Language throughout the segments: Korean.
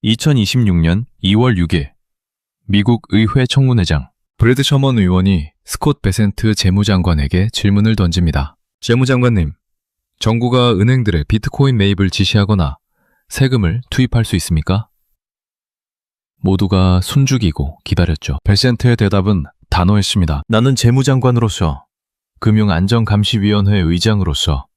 2026년 2월 6일 미국 의회 청문회장 브래드 셔먼 의원이 스콧 베센트 재무장관에게 질문을 던집니다. 재무장관님, 정부가 은행들의 비트코인 매입을 지시하거나 세금을 투입할 수 있습니까? 모두가 숨죽이고 기다렸죠. 베센트의 대답은 단호했습니다. 나는 재무장관으로서, 금융안전감시위원회 의장으로서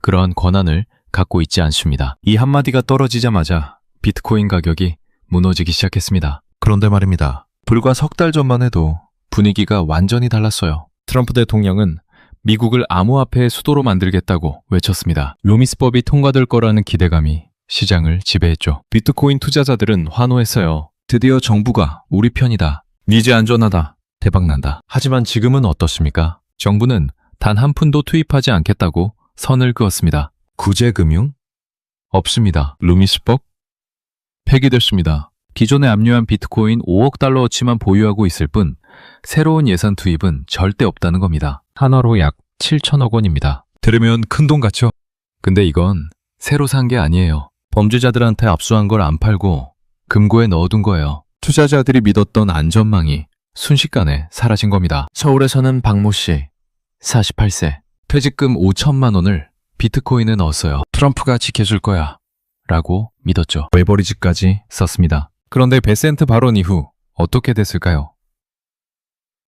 그러한 권한을 갖고 있지 않습니다. 이 한마디가 떨어지자마자 비트코인 가격이 무너지기 시작했습니다. 그런데 말입니다. 불과 석 달 전만 해도 분위기가 완전히 달랐어요. 트럼프 대통령은 미국을 암호화폐의 수도로 만들겠다고 외쳤습니다. 루미스법이 통과될 거라는 기대감이 시장을 지배했죠. 비트코인 투자자들은 환호했어요. 드디어 정부가 우리 편이다. 이제 안전하다. 대박난다. 하지만 지금은 어떻습니까? 정부는 단 한 푼도 투입하지 않겠다고 선을 그었습니다. 구제금융? 없습니다. 루미스법? 폐기됐습니다. 기존에 압류한 비트코인 5억 달러어치만 보유하고 있을 뿐 새로운 예산 투입은 절대 없다는 겁니다. 하나로 약 7천억 원입니다. 들으면 큰돈 같죠? 근데 이건 새로 산 게 아니에요. 범죄자들한테 압수한 걸 안 팔고 금고에 넣어둔 거예요. 투자자들이 믿었던 안전망이 순식간에 사라진 겁니다. 서울에서는 박모 씨, 48세, 퇴직금 5천만 원을 비트코인에 넣었어요. 트럼프가 지켜줄 거야 라고 믿었죠. 레버리지까지 썼습니다. 그런데 베센트 발언 이후 어떻게 됐을까요?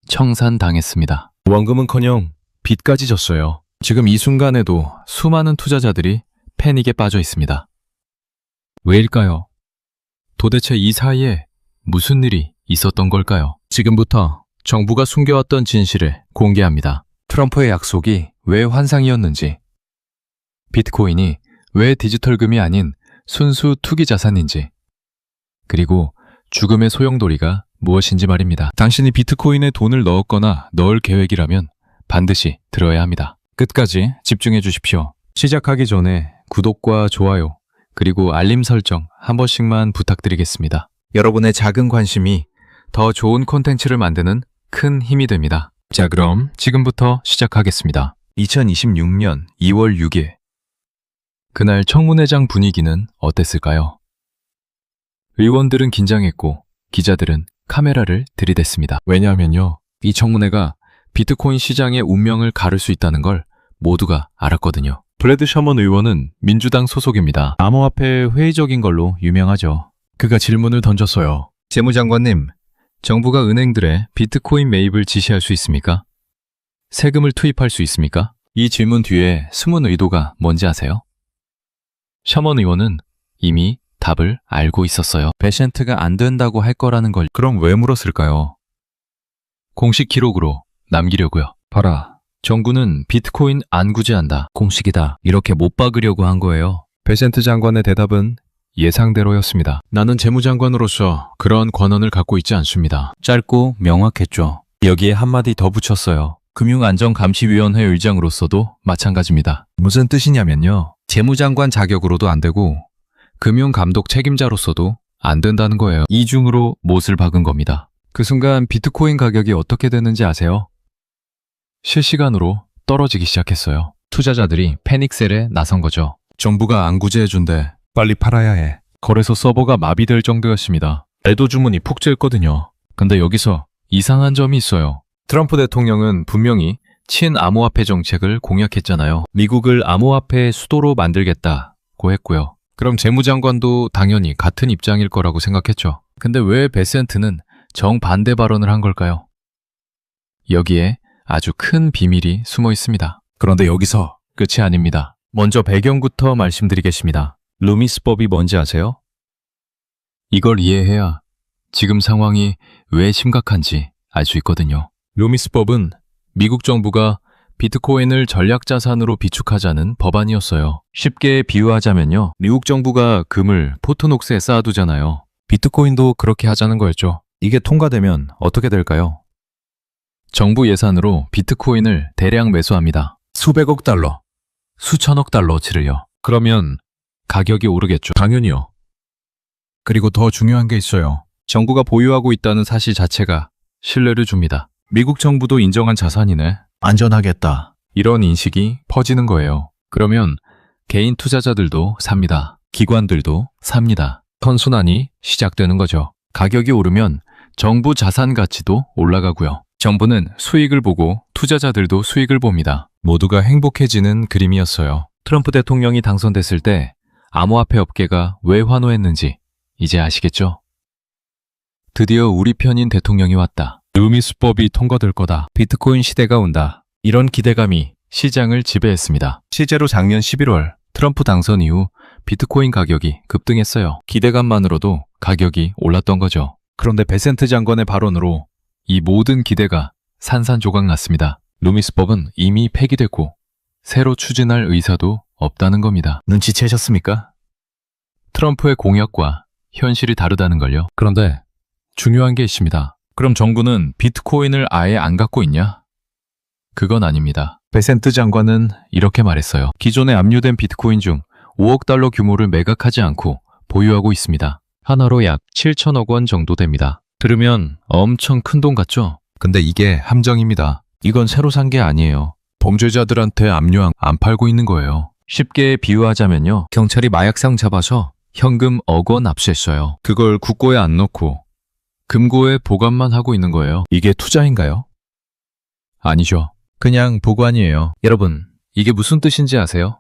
청산당했습니다. 원금은커녕 빚까지 졌어요. 지금 이 순간에도 수많은 투자자들이 패닉에 빠져 있습니다. 왜일까요? 도대체 이 사이에 무슨 일이 있었던 걸까요? 지금부터 정부가 숨겨왔던 진실을 공개합니다. 트럼프의 약속이 왜 환상이었는지, 비트코인이 왜 디지털금이 아닌 순수 투기 자산인지, 그리고 죽음의 소용돌이가 무엇인지 말입니다. 당신이 비트코인에 돈을 넣었거나 넣을 계획이라면 반드시 들어야 합니다. 끝까지 집중해 주십시오. 시작하기 전에 구독과 좋아요, 그리고 알림 설정 한 번씩만 부탁드리겠습니다. 여러분의 작은 관심이 더 좋은 콘텐츠를 만드는 큰 힘이 됩니다. 자, 그럼 지금부터 시작하겠습니다. 2026년 2월 6일. 그날 청문회장 분위기는 어땠을까요? 의원들은 긴장했고 기자들은 카메라를 들이댔습니다. 왜냐하면요, 이 청문회가 비트코인 시장의 운명을 가를 수 있다는 걸 모두가 알았거든요. 브래드 셔먼 의원은 민주당 소속입니다. 암호화폐 회의적인 걸로 유명하죠. 그가 질문을 던졌어요. 재무장관님, 정부가 은행들의 비트코인 매입을 지시할 수 있습니까? 세금을 투입할 수 있습니까? 이 질문 뒤에 숨은 의도가 뭔지 아세요? 셔먼 의원은 이미 답을 알고 있었어요. 베센트가 안 된다고 할 거라는 걸. 그럼 왜 물었을까요? 공식 기록으로 남기려고요. 봐라, 정부는 비트코인 안 구제한다. 공식이다. 이렇게 못 박으려고 한 거예요. 베센트 장관의 대답은 예상대로였습니다. 나는 재무장관으로서 그런 권한을 갖고 있지 않습니다. 짧고 명확했죠. 여기에 한마디 더 붙였어요. 금융안전감시위원회 의장으로서도 마찬가지입니다. 무슨 뜻이냐면요, 재무장관 자격으로도 안 되고 금융감독 책임자로서도 안 된다는 거예요. 이중으로 못을 박은 겁니다. 그 순간 비트코인 가격이 어떻게 되는지 아세요? 실시간으로 떨어지기 시작했어요. 투자자들이 패닉셀에 나선 거죠. 정부가 안 구제해준대. 빨리 팔아야 해. 거래소 서버가 마비될 정도였습니다. 애도 주문이 푹 찔거든요. 근데 여기서 이상한 점이 있어요. 트럼프 대통령은 분명히 친암호화폐 정책을 공약했잖아요. 미국을 암호화폐의 수도로 만들겠다고 했고요. 그럼 재무장관도 당연히 같은 입장일 거라고 생각했죠. 근데 왜 베센트는 정반대 발언을 한 걸까요? 여기에 아주 큰 비밀이 숨어 있습니다. 그런데 여기서 끝이 아닙니다. 먼저 배경부터 말씀드리겠습니다. 루미스법이 뭔지 아세요? 이걸 이해해야 지금 상황이 왜 심각한지 알 수 있거든요. 루미스법은 미국 정부가 비트코인을 전략자산으로 비축하자는 법안이었어요. 쉽게 비유하자면요, 미국 정부가 금을 포트녹스에 쌓아두잖아요. 비트코인도 그렇게 하자는 거였죠. 이게 통과되면 어떻게 될까요? 정부 예산으로 비트코인을 대량 매수합니다. 수백억 달러, 수천억 달러치를요. 그러면 가격이 오르겠죠. 당연히요. 그리고 더 중요한 게 있어요. 정부가 보유하고 있다는 사실 자체가 신뢰를 줍니다. 미국 정부도 인정한 자산이네. 안전하겠다. 이런 인식이 퍼지는 거예요. 그러면 개인 투자자들도 삽니다. 기관들도 삽니다. 선순환이 시작되는 거죠. 가격이 오르면 정부 자산 가치도 올라가고요. 정부는 수익을 보고 투자자들도 수익을 봅니다. 모두가 행복해지는 그림이었어요. 트럼프 대통령이 당선됐을 때 암호화폐 업계가 왜 환호했는지 이제 아시겠죠? 드디어 우리 편인 대통령이 왔다. 루미스법이 통과될 거다. 비트코인 시대가 온다. 이런 기대감이 시장을 지배했습니다. 실제로 작년 11월 트럼프 당선 이후 비트코인 가격이 급등했어요. 기대감만으로도 가격이 올랐던 거죠. 그런데 베센트 장관의 발언으로 이 모든 기대가 산산조각 났습니다. 루미스법은 이미 폐기됐고 새로 추진할 의사도 없다는 겁니다. 눈치채셨습니까? 트럼프의 공약과 현실이 다르다는 걸요. 그런데 중요한 게 있습니다. 그럼 정부는 비트코인을 아예 안 갖고 있냐? 그건 아닙니다. 베센트 장관은 이렇게 말했어요. 기존에 압류된 비트코인 중 5억 달러 규모를 매각하지 않고 보유하고 있습니다. 하나로 약 7천억 원 정도 됩니다. 들으면 엄청 큰 돈 같죠? 근데 이게 함정입니다. 이건 새로 산 게 아니에요. 범죄자들한테 압류 안 팔고 있는 거예요. 쉽게 비유하자면요. 경찰이 마약상 잡아서 현금 1억 원 압수했어요. 그걸 국고에 안 넣고 금고에 보관만 하고 있는 거예요. 이게 투자인가요? 아니죠. 그냥 보관이에요. 여러분, 이게 무슨 뜻인지 아세요?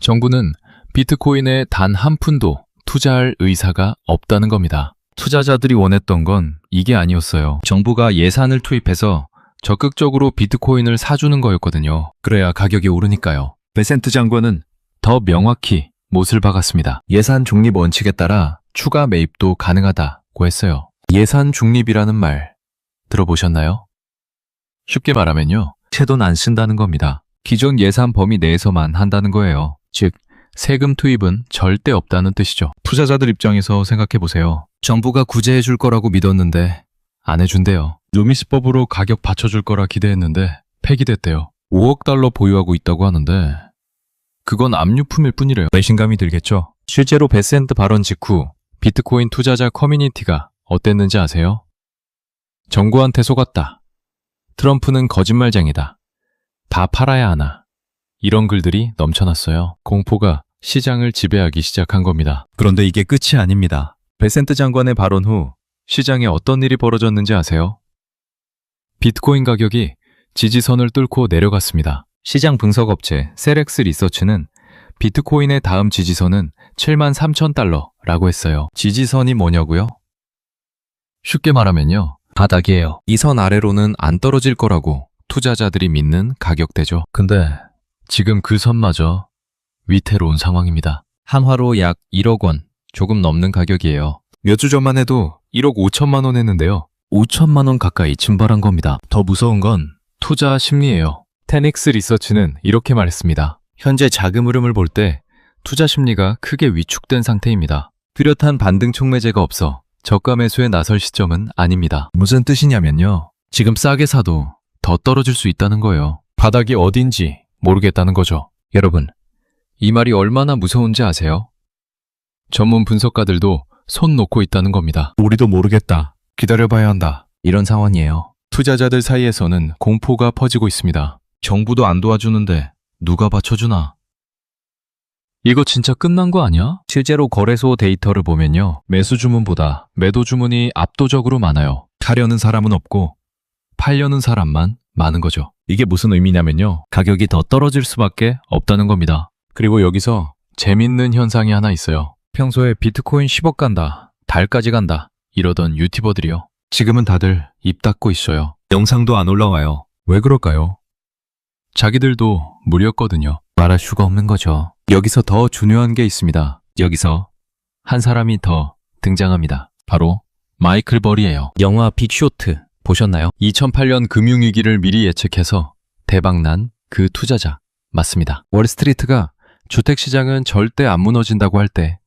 정부는 비트코인에 단 한 푼도 투자할 의사가 없다는 겁니다. 투자자들이 원했던 건 이게 아니었어요. 정부가 예산을 투입해서 적극적으로 비트코인을 사주는 거였거든요. 그래야 가격이 오르니까요. 베센트 장관은 더 명확히 못을 박았습니다. 예산 중립 원칙에 따라 추가 매입도 가능하다고 했어요. 예산 중립이라는 말 들어보셨나요? 쉽게 말하면요. 채돈 안 쓴다는 겁니다. 기존 예산 범위 내에서만 한다는 거예요. 즉, 세금 투입은 절대 없다는 뜻이죠. 투자자들 입장에서 생각해보세요. 정부가 구제해 줄 거라고 믿었는데 안 해준대요. 루미스법으로 가격 받쳐줄 거라 기대했는데 폐기됐대요. 5억 달러 보유하고 있다고 하는데 그건 압류품일 뿐이래요. 배신감이 들겠죠? 실제로 베센트 발언 직후 비트코인 투자자 커뮤니티가 어땠는지 아세요? 정부한테 속았다. 트럼프는 거짓말쟁이다. 다 팔아야 하나. 이런 글들이 넘쳐났어요. 공포가 시장을 지배하기 시작한 겁니다. 그런데 이게 끝이 아닙니다. 베센트 장관의 발언 후 시장에 어떤 일이 벌어졌는지 아세요? 비트코인 가격이 지지선을 뚫고 내려갔습니다. 시장 분석업체 셀렉스 리서치는 비트코인의 다음 지지선은 73,000달러라고 했어요. 지지선이 뭐냐고요? 쉽게 말하면요. 바닥이에요. 이 선 아래로는 안 떨어질 거라고 투자자들이 믿는 가격대죠. 근데 지금 그 선마저 위태로운 상황입니다. 한화로 약 1억 원, 조금 넘는 가격이에요. 몇 주 전만 해도 1억 5천만 원 했는데요. 5천만 원 가까이 증발한 겁니다. 더 무서운 건 투자 심리예요. 테닉스 리서치는 이렇게 말했습니다. 현재 자금 흐름을 볼 때 투자 심리가 크게 위축된 상태입니다. 뚜렷한 반등 촉매제가 없어 저가 매수에 나설 시점은 아닙니다. 무슨 뜻이냐면요. 지금 싸게 사도 더 떨어질 수 있다는 거예요. 바닥이 어딘지 모르겠다는 거죠. 여러분, 이 말이 얼마나 무서운지 아세요? 전문 분석가들도 손 놓고 있다는 겁니다. 우리도 모르겠다. 기다려봐야 한다. 이런 상황이에요. 투자자들 사이에서는 공포가 퍼지고 있습니다. 정부도 안 도와주는데 누가 받쳐주나? 이거 진짜 끝난 거 아니야? 실제로 거래소 데이터를 보면요. 매수 주문보다 매도 주문이 압도적으로 많아요. 사려는 사람은 없고 팔려는 사람만 많은 거죠. 이게 무슨 의미냐면요. 가격이 더 떨어질 수밖에 없다는 겁니다. 그리고 여기서 재밌는 현상이 하나 있어요. 평소에 비트코인 10억 간다, 달까지 간다 이러던 유튜버들이요. 지금은 다들 입 닫고 있어요. 영상도 안 올라와요. 왜 그럴까요? 자기들도 무렸거든요. 말할 수가 없는 거죠. 여기서 더 중요한 게 있습니다. 여기서 한 사람이 더 등장합니다. 바로 마이클 버리예요. 영화 빅쇼트 보셨나요? 2008년 금융위기를 미리 예측해서 대박난 그 투자자 맞습니다. 월스트리트가 주택시장은 절대 안 무너진다고 할 때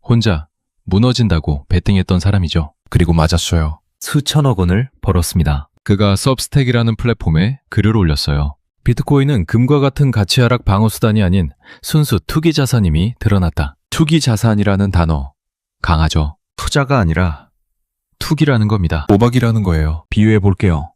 혼자 무너진다고 베팅했던 사람이죠. 그리고 맞았어요. 수천억 원을 벌었습니다. 그가 서브스택이라는 플랫폼에 글을 올렸어요. 비트코인은 금과 같은 가치 하락 방어 수단이 아닌 순수 투기 자산임이 드러났다. 투기 자산이라는 단어 강하죠. 투자가 아니라 투기라는 겁니다. 도박이라는 거예요. 비유해 볼게요.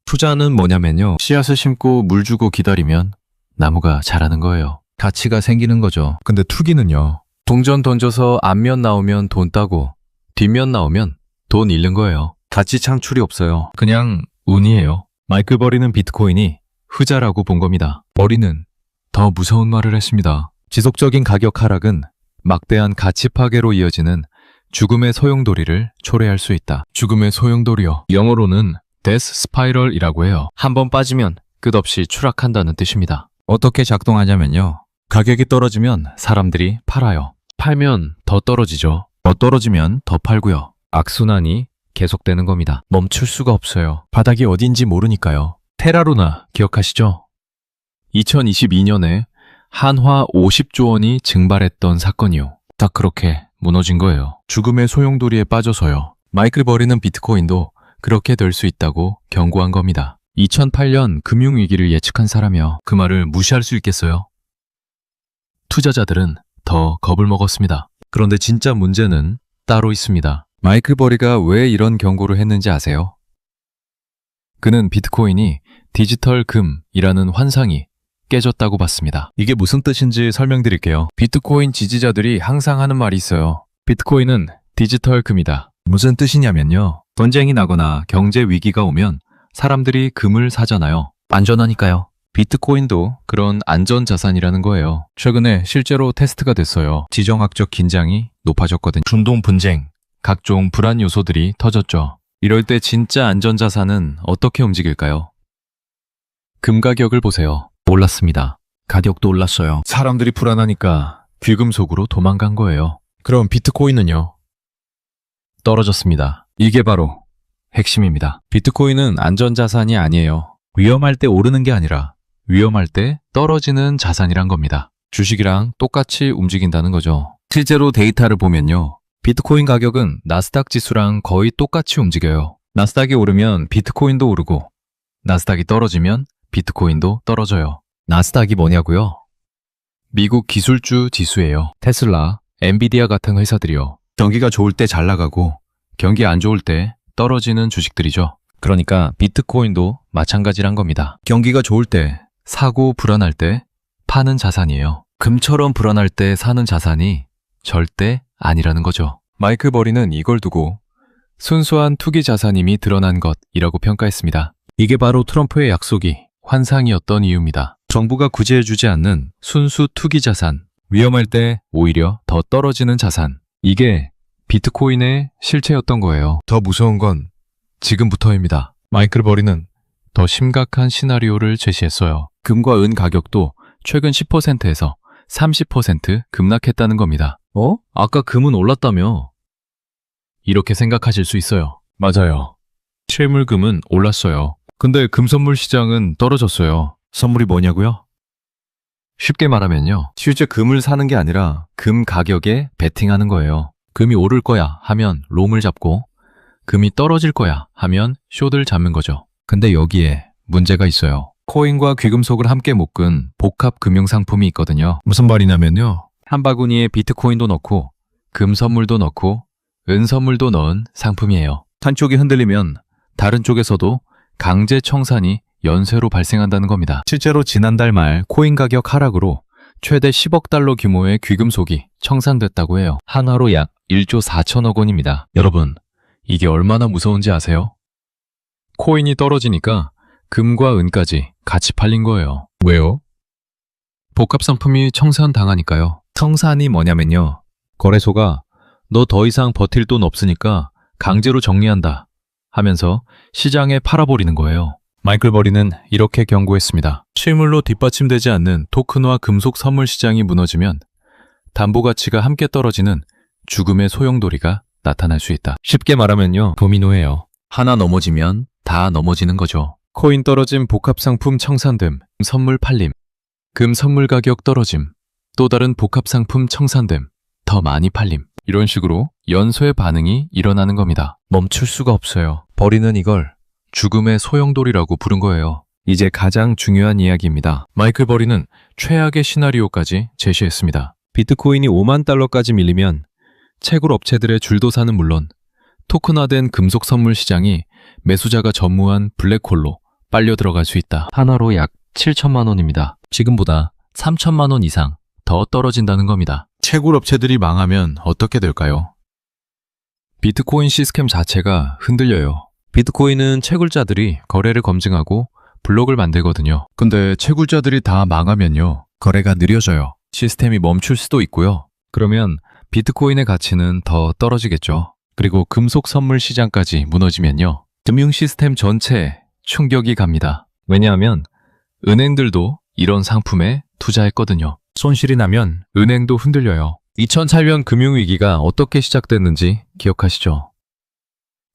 투자는 뭐냐면요. 씨앗을 심고 물 주고 기다리면 나무가 자라는 거예요. 가치가 생기는 거죠. 근데 투기는요. 동전 던져서 앞면 나오면 돈 따고 뒷면 나오면 돈 잃는 거예요. 가치 창출이 없어요. 그냥 운이에요. 마이클 버리는 비트코인이 후자라고 본 겁니다. 버리는 더 무서운 말을 했습니다. 지속적인 가격 하락은 막대한 가치 파괴로 이어지는 죽음의 소용돌이를 초래할 수 있다. 죽음의 소용돌이요. 영어로는 데스 스파이럴이라고 해요. 한번 빠지면 끝없이 추락한다는 뜻입니다. 어떻게 작동하냐면요. 가격이 떨어지면 사람들이 팔아요. 팔면 더 떨어지죠. 더 떨어지면 더 팔고요. 악순환이 계속되는 겁니다. 멈출 수가 없어요. 바닥이 어딘지 모르니까요. 테라루나 기억하시죠? 2022년에 한화 50조 원이 증발했던 사건이요. 딱 그렇게 무너진 거예요. 죽음의 소용돌이에 빠져서요. 마이클 버리는 비트코인도 그렇게 될 수 있다고 경고한 겁니다. 2008년 금융위기를 예측한 사람이요. 그 말을 무시할 수 있겠어요? 투자자들은 더 겁을 먹었습니다. 그런데 진짜 문제는 따로 있습니다. 마이클 버리가 왜 이런 경고를 했는지 아세요? 그는 비트코인이 디지털 금이라는 환상이 깨졌다고 봤습니다. 이게 무슨 뜻인지 설명드릴게요. 비트코인 지지자들이 항상 하는 말이 있어요. 비트코인은 디지털 금이다. 무슨 뜻이냐면요. 전쟁이 나거나 경제 위기가 오면 사람들이 금을 사잖아요. 안전하니까요. 비트코인도 그런 안전자산이라는 거예요. 최근에 실제로 테스트가 됐어요. 지정학적 긴장이 높아졌거든요. 중동 분쟁, 각종 불안 요소들이 터졌죠. 이럴 때 진짜 안전자산은 어떻게 움직일까요? 금 가격을 보세요. 올랐습니다. 가격도 올랐어요. 사람들이 불안하니까 귀금속으로 도망간 거예요. 그럼 비트코인은요? 떨어졌습니다. 이게 바로 핵심입니다. 비트코인은 안전자산이 아니에요. 위험할 때 오르는 게 아니라 위험할 때 떨어지는 자산이란 겁니다. 주식이랑 똑같이 움직인다는 거죠. 실제로 데이터를 보면요. 비트코인 가격은 나스닥 지수랑 거의 똑같이 움직여요. 나스닥이 오르면 비트코인도 오르고 나스닥이 떨어지면 비트코인도 떨어져요. 나스닥이 뭐냐고요? 미국 기술주 지수예요. 테슬라, 엔비디아 같은 회사들이요. 경기가 좋을 때 잘 나가고 경기 안 좋을 때 떨어지는 주식들이죠. 그러니까 비트코인도 마찬가지란 겁니다. 경기가 좋을 때 사고 불안할 때 파는 자산이에요. 금처럼 불안할 때 사는 자산이 절대 아니라는 거죠. 마이클 버리는 이걸 두고 순수한 투기 자산임이 드러난 것이라고 평가했습니다. 이게 바로 트럼프의 약속이 환상이었던 이유입니다. 정부가 구제해주지 않는 순수 투기 자산, 위험할 때 오히려 더 떨어지는 자산. 이게 비트코인의 실체였던 거예요. 더 무서운 건 지금부터입니다. 마이클 버리는 더 심각한 시나리오를 제시했어요. 금과 은 가격도 최근 10%에서 30% 급락했다는 겁니다. 아까 금은 올랐다며? 이렇게 생각하실 수 있어요. 맞아요. 실물금은 올랐어요. 근데 금 선물 시장은 떨어졌어요. 선물이 뭐냐고요? 쉽게 말하면요. 실제 금을 사는 게 아니라 금 가격에 베팅하는 거예요. 금이 오를 거야 하면 롱을 잡고 금이 떨어질 거야 하면 숏을 잡는 거죠. 근데 여기에 문제가 있어요. 코인과 귀금속을 함께 묶은 복합 금융 상품이 있거든요. 무슨 말이냐면요. 한 바구니에 비트코인도 넣고 금 선물도 넣고 은 선물도 넣은 상품이에요. 한쪽이 흔들리면 다른 쪽에서도 강제 청산이 연쇄로 발생한다는 겁니다. 실제로 지난달 말 코인 가격 하락으로 최대 10억 달러 규모의 귀금속이 청산됐다고 해요. 한화로 약 1조 4천억 원입니다. 여러분, 이게 얼마나 무서운지 아세요? 코인이 떨어지니까 금과 은까지 같이 팔린 거예요. 왜요? 복합 상품이 청산당하니까요. 청산이 뭐냐면요. 거래소가 너 더 이상 버틸 돈 없으니까 강제로 정리한다 하면서 시장에 팔아버리는 거예요. 마이클 버리는 이렇게 경고했습니다. 실물로 뒷받침되지 않는 토큰화 금속 선물 시장이 무너지면 담보 가치가 함께 떨어지는 죽음의 소용돌이가 나타날 수 있다. 쉽게 말하면요. 도미노예요. 하나 넘어지면 다 넘어지는 거죠. 코인 떨어짐, 복합 상품 청산됨, 선물 팔림, 금 선물 가격 떨어짐, 또 다른 복합 상품 청산됨, 더 많이 팔림. 이런 식으로 연쇄 반응이 일어나는 겁니다. 멈출 수가 없어요. 버리는 이걸 죽음의 소용돌이라고 부른 거예요. 이제 가장 중요한 이야기입니다. 마이클 버리는 최악의 시나리오까지 제시했습니다. 비트코인이 5만 달러까지 밀리면 채굴 업체들의 줄도사는 물론 토큰화된 금속 선물 시장이 매수자가 전무한 블랙홀로 빨려 들어갈 수 있다. 하나로 약 7천만 원입니다. 지금보다 3천만 원 이상 더 떨어진다는 겁니다. 채굴 업체들이 망하면 어떻게 될까요? 비트코인 시스템 자체가 흔들려요. 비트코인은 채굴자들이 거래를 검증하고 블록을 만들거든요. 근데 채굴자들이 다 망하면요, 거래가 느려져요. 시스템이 멈출 수도 있고요. 그러면 비트코인의 가치는 더 떨어지겠죠. 그리고 금속 선물 시장까지 무너지면요, 금융 시스템 전체에 충격이 갑니다. 왜냐하면 은행들도 이런 상품에 투자했거든요. 손실이 나면 은행도 흔들려요. 2008년 금융위기가 어떻게 시작됐는지 기억하시죠?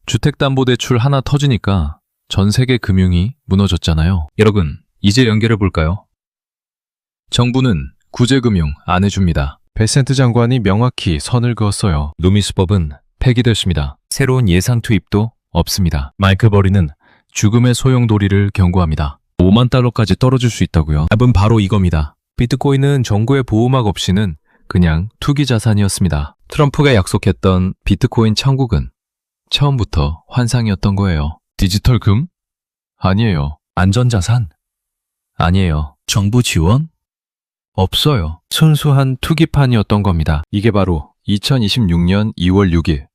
주택담보대출 하나 터지니까 전 세계 금융이 무너졌잖아요. 여러분, 이제 연결해 볼까요? 정부는 구제금융 안 해줍니다. 베센트 장관이 명확히 선을 그었어요. 루미스법은 폐기됐습니다. 새로운 예상 투입도 없습니다. 마이클 버리는 죽음의 소용돌이를 경고합니다. 5만 달러까지 떨어질 수 있다고요. 답은 바로 이겁니다. 비트코인은 정부의 보호막 없이는 그냥 투기 자산이었습니다. 트럼프가 약속했던 비트코인 천국은 처음부터 환상이었던 거예요. 디지털 금? 아니에요. 안전자산? 아니에요. 정부 지원? 없어요. 순수한 투기판이었던 겁니다. 이게 바로 2026년 2월 6일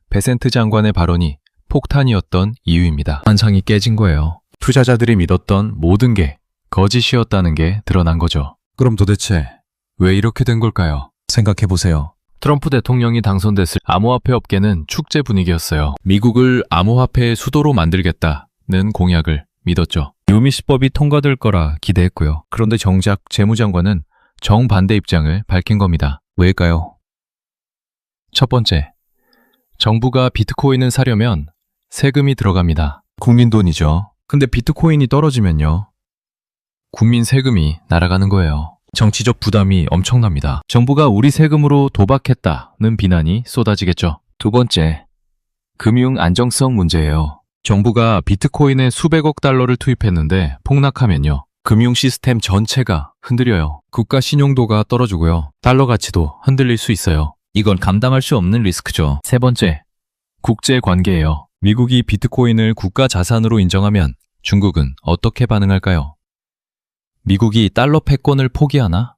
베센트 장관의 발언이 폭탄이었던 이유입니다. 환상이 깨진 거예요. 투자자들이 믿었던 모든 게 거짓이었다는 게 드러난 거죠. 그럼 도대체 왜 이렇게 된 걸까요? 생각해보세요. 트럼프 대통령이 당선됐을 암호화폐 업계는 축제 분위기였어요. 미국을 암호화폐의 수도로 만들겠다는 공약을 믿었죠. 루미스법이 통과될 거라 기대했고요. 그런데 정작 재무장관은 정반대 입장을 밝힌 겁니다. 왜일까요? 첫 번째, 정부가 비트코인을 사려면 세금이 들어갑니다. 국민 돈이죠. 근데 비트코인이 떨어지면요, 국민 세금이 날아가는 거예요. 정치적 부담이 엄청납니다. 정부가 우리 세금으로 도박했다는 비난이 쏟아지겠죠. 두 번째, 금융 안정성 문제예요. 정부가 비트코인에 수백억 달러를 투입했는데 폭락하면요, 금융 시스템 전체가 흔들려요. 국가 신용도가 떨어지고요, 달러 가치도 흔들릴 수 있어요. 이건 감당할 수 없는 리스크죠. 세 번째, 국제 관계예요. 미국이 비트코인을 국가 자산으로 인정하면 중국은 어떻게 반응할까요? 미국이 달러 패권을 포기하나?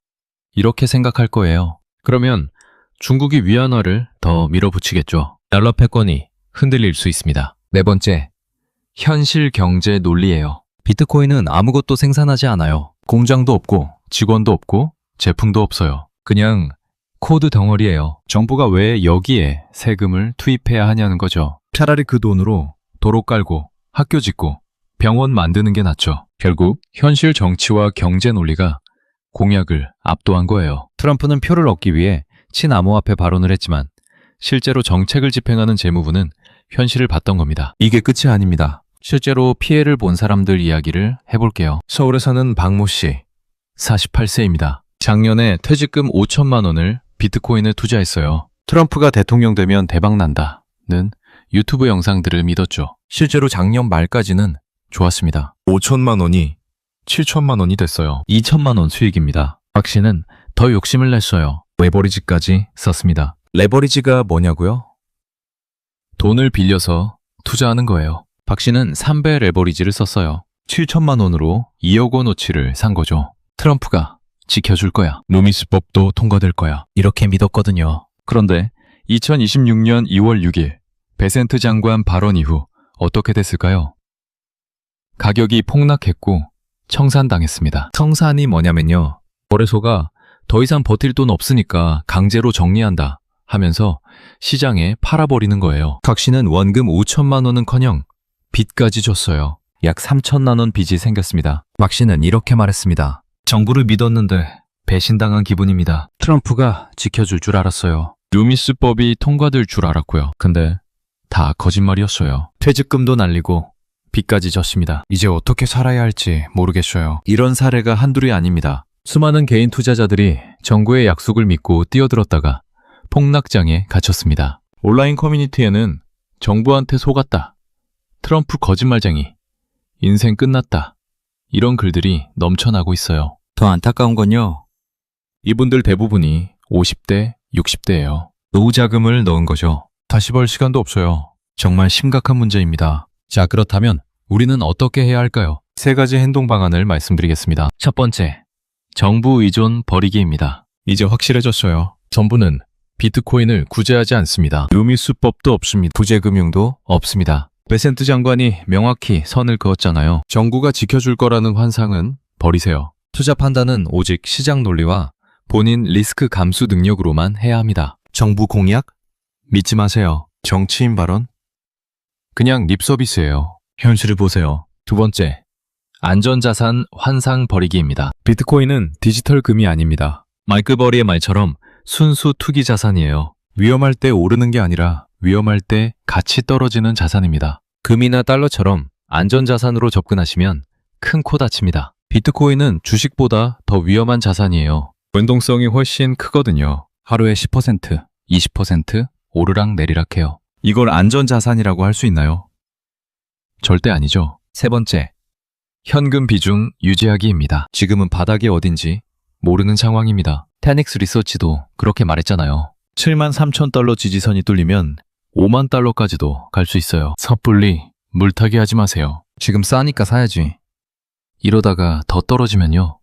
이렇게 생각할 거예요. 그러면 중국이 위안화를 더 밀어붙이겠죠. 달러 패권이 흔들릴 수 있습니다. 네 번째, 현실 경제 논리예요. 비트코인은 아무것도 생산하지 않아요. 공장도 없고 직원도 없고 제품도 없어요. 그냥 코드 덩어리예요. 정부가 왜 여기에 세금을 투입해야 하냐는 거죠. 차라리 그 돈으로 도로 깔고 학교 짓고 병원 만드는 게 낫죠. 결국 현실 정치와 경제 논리가 공약을 압도한 거예요. 트럼프는 표를 얻기 위해 친암호화폐 발언을 했지만 실제로 정책을 집행하는 재무부는 현실을 봤던 겁니다. 이게 끝이 아닙니다. 실제로 피해를 본 사람들 이야기를 해볼게요. 서울에 사는 박모 씨, 48세입니다. 작년에 퇴직금 5천만 원을 비트코인에 투자했어요. 트럼프가 대통령 되면 대박난다는 유튜브 영상들을 믿었죠. 실제로 작년 말까지는 좋았습니다. 5천만 원이 7천만 원이 됐어요. 2천만 원 수익입니다. 박 씨는 더 욕심을 냈어요. 레버리지까지 썼습니다. 레버리지가 뭐냐고요? 돈을 빌려서 투자하는 거예요. 박 씨는 3배 레버리지를 썼어요. 7천만 원으로 2억 원어치를 산 거죠. 트럼프가 지켜줄 거야. 루미스법도 통과될 거야. 이렇게 믿었거든요. 그런데 2026년 2월 6일 베센트 장관 발언 이후 어떻게 됐을까요? 가격이 폭락했고 청산당했습니다. 청산이 뭐냐면요, 거래소가 더 이상 버틸 돈 없으니까 강제로 정리한다 하면서 시장에 팔아버리는 거예요. 각 씨는 원금 5천만 원은커녕 빚까지 졌어요. 약 3천만 원 빚이 생겼습니다. 박 씨는 이렇게 말했습니다. 정부를 믿었는데 배신당한 기분입니다. 트럼프가 지켜줄 줄 알았어요. 루미스법이 통과될 줄 알았고요. 근데 다 거짓말이었어요. 퇴직금도 날리고 빚까지 졌습니다. 이제 어떻게 살아야 할지 모르겠어요. 이런 사례가 한둘이 아닙니다. 수많은 개인 투자자들이 정부의 약속을 믿고 뛰어들었다가 폭락장에 갇혔습니다. 온라인 커뮤니티에는 정부한테 속았다, 트럼프 거짓말쟁이, 인생 끝났다, 이런 글들이 넘쳐나고 있어요. 더 안타까운 건요, 이분들 대부분이 50대, 60대예요. 노후 자금을 넣은 거죠. 다시 벌 시간도 없어요. 정말 심각한 문제입니다. 자, 그렇다면 우리는 어떻게 해야 할까요? 3가지 행동 방안을 말씀드리겠습니다. 첫 번째, 정부 의존 버리기입니다. 이제 확실해졌어요. 정부는 비트코인을 구제하지 않습니다. 루미수법도 없습니다. 구제금융도 없습니다. 베센트 장관이 명확히 선을 그었잖아요. 정부가 지켜줄 거라는 환상은 버리세요. 투자 판단은 오직 시장 논리와 본인 리스크 감수 능력으로만 해야 합니다. 정부 공약? 믿지 마세요. 정치인 발언? 그냥 립 서비스예요. 현실을 보세요. 두 번째, 안전자산 환상 버리기입니다. 비트코인은 디지털 금이 아닙니다. 마이클 버리의 말처럼 순수 투기 자산이에요. 위험할 때 오르는 게 아니라 위험할 때 같이 떨어지는 자산입니다. 금이나 달러처럼 안전자산으로 접근하시면 큰 코 다칩니다. 비트코인은 주식보다 더 위험한 자산이에요. 변동성이 훨씬 크거든요. 하루에 10%, 20% 오르락 내리락 해요. 이걸 안전자산이라고 할 수 있나요? 절대 아니죠. 세 번째, 현금 비중 유지하기입니다. 지금은 바닥이 어딘지 모르는 상황입니다. 테닉스 리서치도 그렇게 말했잖아요. 73,000달러 지지선이 뚫리면 5만 달러까지도 갈 수 있어요. 섣불리 물타기 하지 마세요. 지금 싸니까 사야지. 이러다가 더 떨어지면요,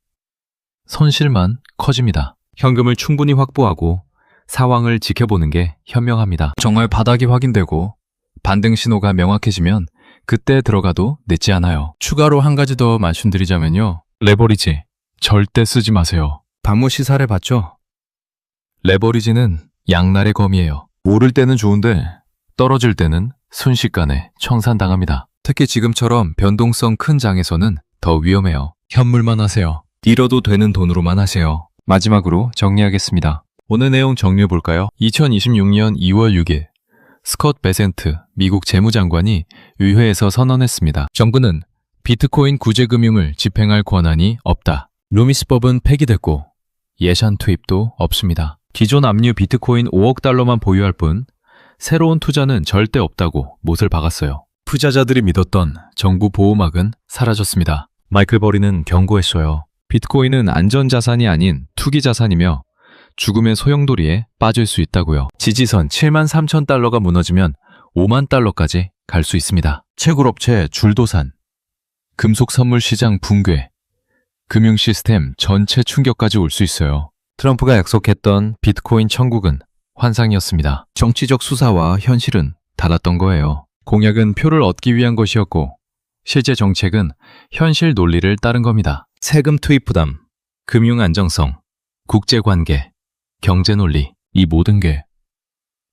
손실만 커집니다. 현금을 충분히 확보하고 상황을 지켜보는 게 현명합니다. 정말 바닥이 확인되고 반등 신호가 명확해지면 그때 들어가도 늦지 않아요. 추가로 한 가지 더 말씀드리자면요, 레버리지 절대 쓰지 마세요. 박모씨 사례 봤죠? 레버리지는 양날의 검이에요. 오를 때는 좋은데 떨어질 때는 순식간에 청산당합니다. 특히 지금처럼 변동성 큰 장에서는 더 위험해요. 현물만 하세요. 잃어도 되는 돈으로만 하세요. 마지막으로 정리하겠습니다. 오늘 내용 정리해 볼까요? 2026년 2월 6일 스콧 베센트 미국 재무장관이 의회에서 선언했습니다. 정부는 비트코인 구제금융을 집행할 권한이 없다. 루미스법은 폐기됐고 예산 투입도 없습니다. 기존 압류 비트코인 5억 달러만 보유할 뿐 새로운 투자는 절대 없다고 못을 박았어요. 투자자들이 믿었던 정부 보호막은 사라졌습니다. 마이클 버리는 경고했어요. 비트코인은 안전자산이 아닌 투기자산이며 죽음의 소용돌이에 빠질 수 있다고요. 지지선 73,000달러가 무너지면 5만 달러까지 갈 수 있습니다. 채굴업체 줄도산, 금속 선물 시장 붕괴, 금융 시스템 전체 충격까지 올 수 있어요. 트럼프가 약속했던 비트코인 천국은 환상이었습니다. 정치적 수사와 현실은 달랐던 거예요. 공약은 표를 얻기 위한 것이었고 실제 정책은 현실 논리를 따른 겁니다. 세금 투입 부담, 금융 안정성, 국제관계, 경제 논리, 이 모든 게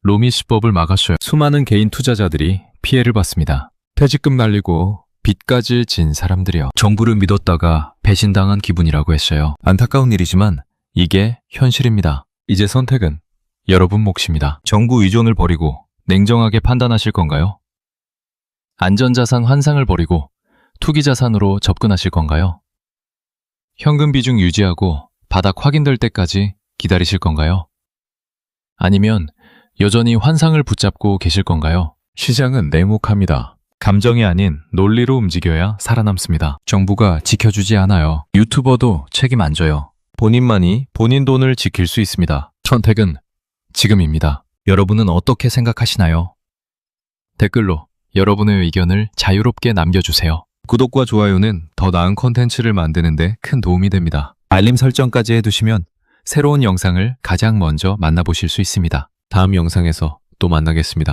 루미스법을 막았어요. 수많은 개인 투자자들이 피해를 봤습니다. 퇴직금 날리고 빚까지 진 사람들이요. 정부를 믿었다가 배신당한 기분이라고 했어요. 안타까운 일이지만 이게 현실입니다. 이제 선택은 여러분 몫입니다. 정부 의존을 버리고 냉정하게 판단하실 건가요? 안전자산 환상을 버리고 투기자산으로 접근하실 건가요? 현금 비중 유지하고 바닥 확인될 때까지 기다리실 건가요? 아니면 여전히 환상을 붙잡고 계실 건가요? 시장은 냉혹합니다. 감정이 아닌 논리로 움직여야 살아남습니다. 정부가 지켜주지 않아요. 유튜버도 책임 안 져요. 본인만이 본인 돈을 지킬 수 있습니다. 선택은 지금입니다. 여러분은 어떻게 생각하시나요? 댓글로 여러분의 의견을 자유롭게 남겨주세요. 구독과 좋아요는 더 나은 콘텐츠를 만드는 데 큰 도움이 됩니다. 알림 설정까지 해두시면 새로운 영상을 가장 먼저 만나보실 수 있습니다. 다음 영상에서 또 만나겠습니다.